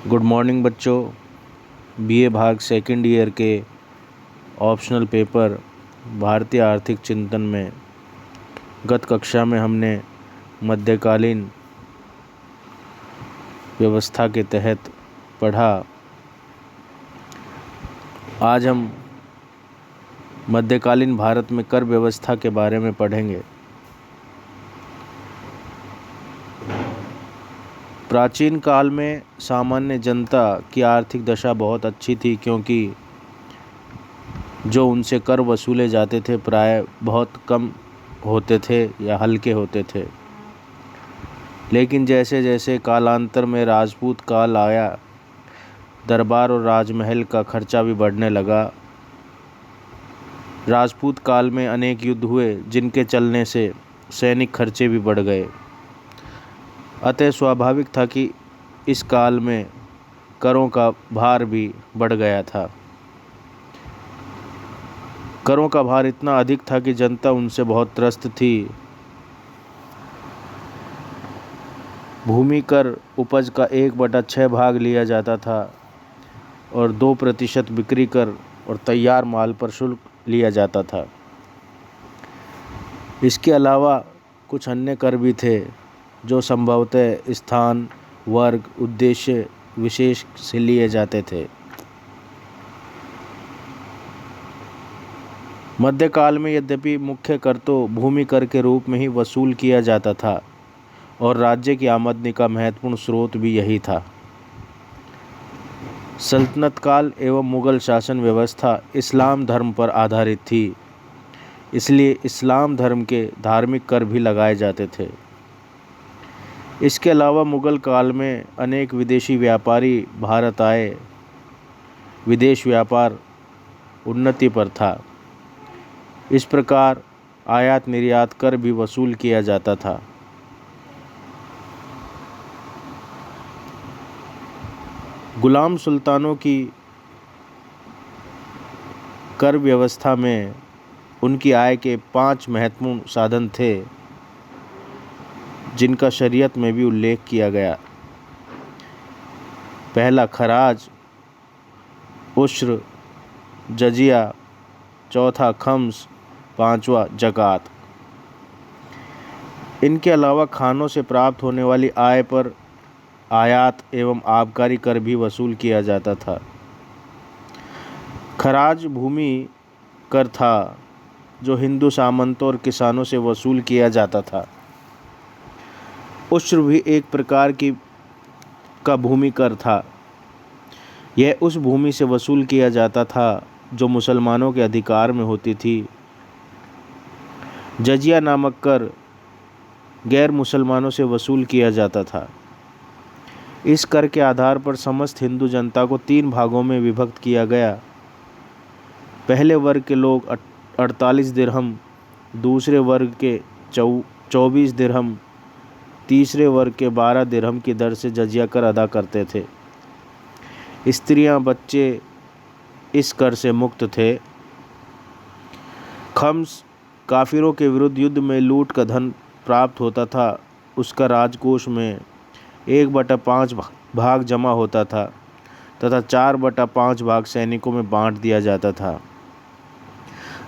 Good morning बच्चों। BA भाग second year के ऑप्शनल पेपर भारतीय आर्थिक चिंतन में गत कक्षा में हमने मध्यकालीन व्यवस्था के तहत पढ़ा। आज हम मध्यकालीन भारत में कर व्यवस्था के बारे में पढ़ेंगे। प्राचीन काल में सामान्य जनता की आर्थिक दशा बहुत अच्छी थी, क्योंकि जो उनसे कर वसूले जाते थे प्राय बहुत कम होते थे या हल्के होते थे। लेकिन जैसे जैसे कालांतर में राजपूत काल आया, दरबार और राजमहल का खर्चा भी बढ़ने लगा। राजपूत काल में अनेक युद्ध हुए, जिनके चलने से सैनिक खर्चे भी बढ़ गए। अतः स्वाभाविक था कि इस काल में करों का भार भी बढ़ गया था। करों का भार इतना अधिक था कि जनता उनसे बहुत त्रस्त थी। भूमि कर उपज का 1/6 भाग लिया जाता था और 2% बिक्री कर और तैयार माल पर शुल्क लिया जाता था। इसके अलावा कुछ अन्य कर भी थे, जो संभवतः स्थान, वर्ग, उद्देश्य विशेष से लिए जाते थे। मध्यकाल में यद्यपि मुख्य कर तो भूमि कर के रूप में ही वसूल किया जाता था और राज्य की आमदनी का महत्वपूर्ण स्रोत भी यही था। सल्तनत काल एवं मुगल शासन व्यवस्था इस्लाम धर्म पर आधारित थी, इसलिए इस्लाम धर्म के धार्मिक कर भी लगाए जाते थे। इसके अलावा मुगल काल में अनेक विदेशी व्यापारी भारत आए। विदेश व्यापार उन्नति पर था। इस प्रकार आयात निर्यात कर भी वसूल किया जाता था। गुलाम सुल्तानों की कर व्यवस्था में उनकी आय के 5 महत्वपूर्ण साधन थे, जिनका शरीयत में भी उल्लेख किया गया। पहला खराज, उश्र, जजिया, चौथा खम्स, पांचवा जकात। इनके अलावा खानों से प्राप्त होने वाली आय पर आयात एवं आबकारी कर भी वसूल किया जाता था। खराज भूमि कर था, जो हिंदू सामंतों और किसानों से वसूल किया जाता था। उश्र भी एक प्रकार का भूमि कर था। यह उस भूमि से वसूल किया जाता था जो मुसलमानों के अधिकार में होती थी। जजिया नामक कर गैर मुसलमानों से वसूल किया जाता था। इस कर के आधार पर समस्त हिंदू जनता को 3 भागों में विभक्त किया गया। पहले वर्ग के लोग 48 दिरहम, दूसरे वर्ग के 24 दिरहम, तीसरे वर्ग के 12 दिरहम की दर से जजिया कर अदा करते थे। स्त्रियां, बच्चे इस कर से मुक्त थे। खम्स काफिरों के विरुद्ध युद्ध में लूट का धन प्राप्त होता था। उसका राजकोष में 1/5 भाग जमा होता था तथा 4/5 भाग सैनिकों में बांट दिया जाता था।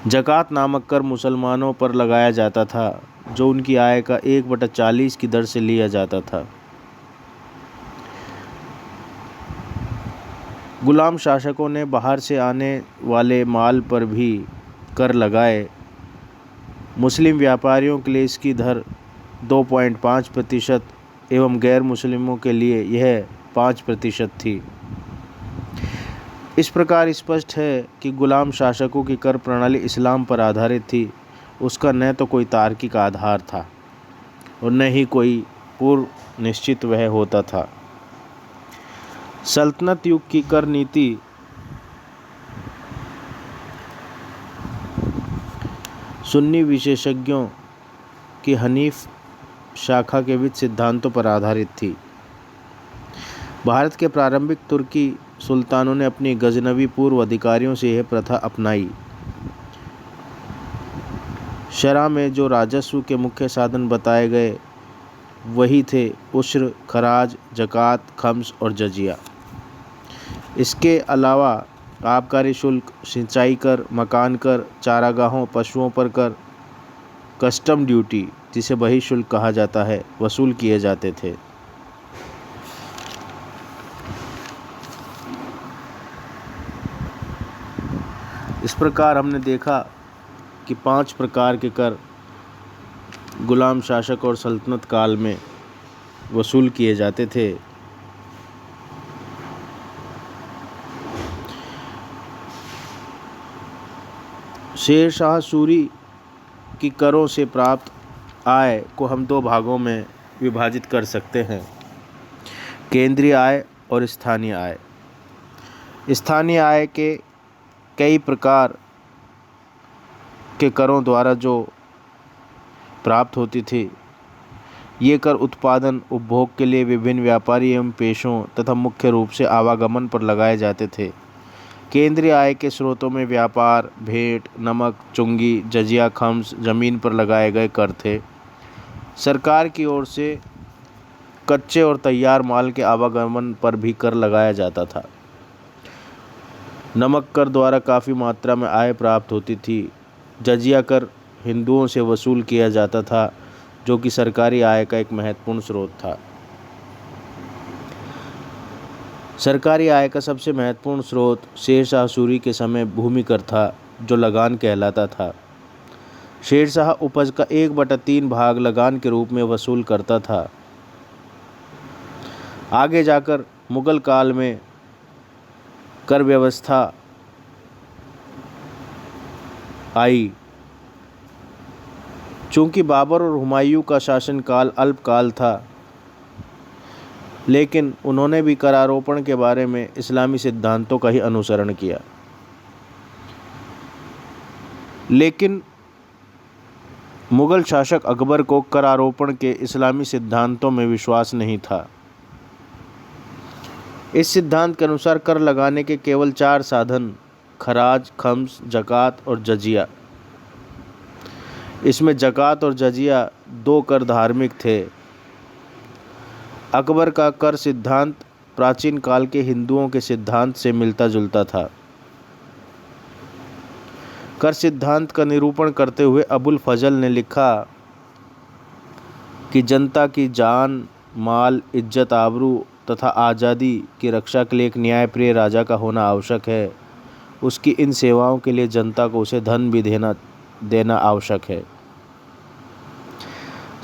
जकात नामक कर मुसलमानों पर लगाया जाता था, जो उनकी आय का 1/40 की दर से लिया जाता था। गुलाम शासकों ने बाहर से आने वाले माल पर भी कर लगाए। मुस्लिम व्यापारियों के लिए इसकी दर 2.5% एवं गैर मुस्लिमों के लिए यह 5% थी। इस प्रकार स्पष्ट है कि गुलाम शासकों की कर प्रणाली इस्लाम पर आधारित थी। उसका न तो कोई तार्किक आधार था और न ही कोई पूर्व निश्चित वह होता था। सल्तनत युग की कर नीति सुन्नी विशेषज्ञों की हनीफ शाखा के वित्त सिद्धांतों पर आधारित थी। भारत के प्रारंभिक तुर्की सुल्तानों ने अपनी गजनवी पूर्व अधिकारियों से यह प्रथा अपनाई। शरह में जो राजस्व के मुख्य साधन बताए गए वही थे उश्र, खराज, जकात, खम्स और जजिया। इसके अलावा आबकारी शुल्क, सिंचाई कर, मकान कर, चारागाहों, पशुओं पर कर, कस्टम ड्यूटी जिसे बहिःशुल्क कहा जाता है, वसूल किए जाते थे। इस प्रकार हमने देखा कि 5 प्रकार के कर गुलाम शासक और सल्तनत काल में वसूल किए जाते थे। शेर शाह सूरी की करों से प्राप्त आय को हम 2 भागों में विभाजित कर सकते हैं, केंद्रीय आय और स्थानीय आय। स्थानीय आय के कई प्रकार के करों द्वारा जो प्राप्त होती थी। ये कर उत्पादन, उपभोग के लिए विभिन्न व्यापारी एवं पेशों तथा मुख्य रूप से आवागमन पर लगाए जाते थे। केंद्रीय आय के स्रोतों में व्यापार, भेंट, नमक, चुंगी, जजिया, खम्स, जमीन पर लगाए गए कर थे। सरकार की ओर से कच्चे और तैयार माल के आवागमन पर भी कर लगाया जाता था। नमक कर द्वारा काफ़ी मात्रा में आय प्राप्त होती थी। जजिया कर हिंदुओं से वसूल किया जाता था, जो कि सरकारी आय का एक महत्वपूर्ण स्रोत था। सरकारी आय का सबसे महत्वपूर्ण स्रोत शेर शाह सूरी के समय भूमि कर था, जो लगान कहलाता था। शेर शाह उपज का 1/3 भाग लगान के रूप में वसूल करता था। आगे जाकर मुगल काल में कर व्यवस्था आई। चूँकि बाबर और हुमायूं का शासनकाल अल्पकाल था, लेकिन उन्होंने भी करारोपण के बारे में इस्लामी सिद्धांतों का ही अनुसरण किया। लेकिन मुगल शासक अकबर को करारोपण के इस्लामी सिद्धांतों में विश्वास नहीं था। इस सिद्धांत के अनुसार कर लगाने के केवल 4 साधन, खराज, खम्स, ज़कात और जजिया। इसमें ज़कात और जजिया 2 कर धार्मिक थे। अकबर का कर सिद्धांत प्राचीन काल के हिंदुओं के सिद्धांत से मिलता जुलता था। कर सिद्धांत का निरूपण करते हुए अबुल फजल ने लिखा कि जनता की जान, माल, इज्जत, आबरू तथा आज़ादी की रक्षा के लिए एक न्यायप्रिय राजा का होना आवश्यक है। उसकी इन सेवाओं के लिए जनता को उसे धन भी देना आवश्यक है।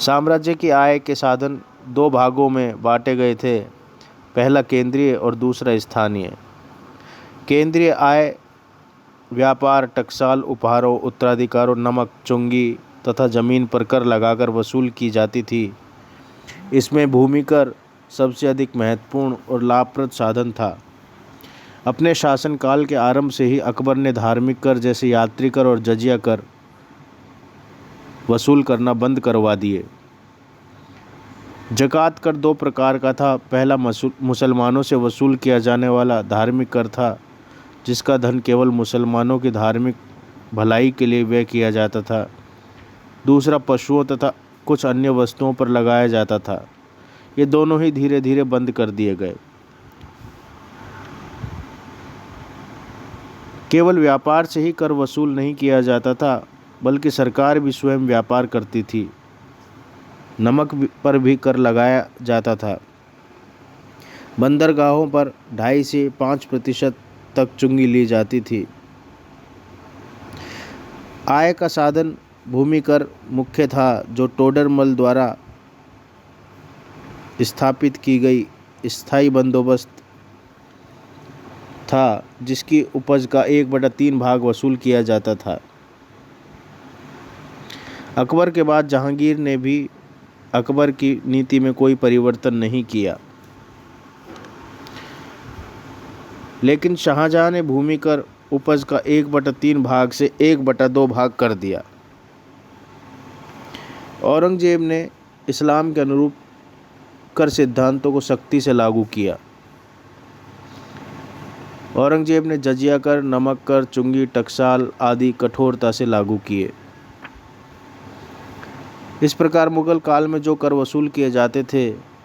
साम्राज्य की आय के साधन 2 भागों में बांटे गए थे, पहला केंद्रीय और दूसरा स्थानीय। केंद्रीय आय व्यापार, टकसाल, उपहारों, उत्तराधिकारों, नमक, चुंगी तथा जमीन पर कर लगाकर वसूल की जाती थी। इसमें भूमि कर सबसे अधिक महत्वपूर्ण और लाभप्रद साधन था। अपने शासनकाल के आरंभ से ही अकबर ने धार्मिक कर जैसे यात्री कर और जजिया कर वसूल करना बंद करवा दिए। ज़कात कर 2 प्रकार का था। पहला मुसलमानों से वसूल किया जाने वाला धार्मिक कर था, जिसका धन केवल मुसलमानों की धार्मिक भलाई के लिए व्यय किया जाता था। दूसरा पशुओं तथा कुछ अन्य वस्तुओं पर लगाया जाता था। ये दोनों ही धीरे धीरे बंद कर दिए गए। केवल व्यापार से ही कर वसूल नहीं किया जाता था, बल्कि सरकार भी स्वयं व्यापार करती थी। नमक पर भी कर लगाया जाता था। बंदरगाहों पर 2.5 से 5% तक चुंगी ली जाती थी। आय का साधन भूमि कर मुख्य था, जो टोडरमल द्वारा स्थापित की गई स्थायी बंदोबस्त था, जिसकी उपज का 1/3 भाग वसूल किया जाता था। अकबर के बाद जहांगीर ने भी अकबर की नीति में कोई परिवर्तन नहीं किया, लेकिन शाहजहां ने भूमि कर उपज का 1/3 भाग से 1/2 भाग कर दिया। औरंगजेब ने इस्लाम के अनुरूप कर सिद्धांतों को सख्ती से लागू किया। औरंगजेब ने जजिया कर, नमक कर, चुंगी, टकसाल आदि कठोरता से लागू किए। इस प्रकार मुगल काल में जो कर वसूल किए जाते थे,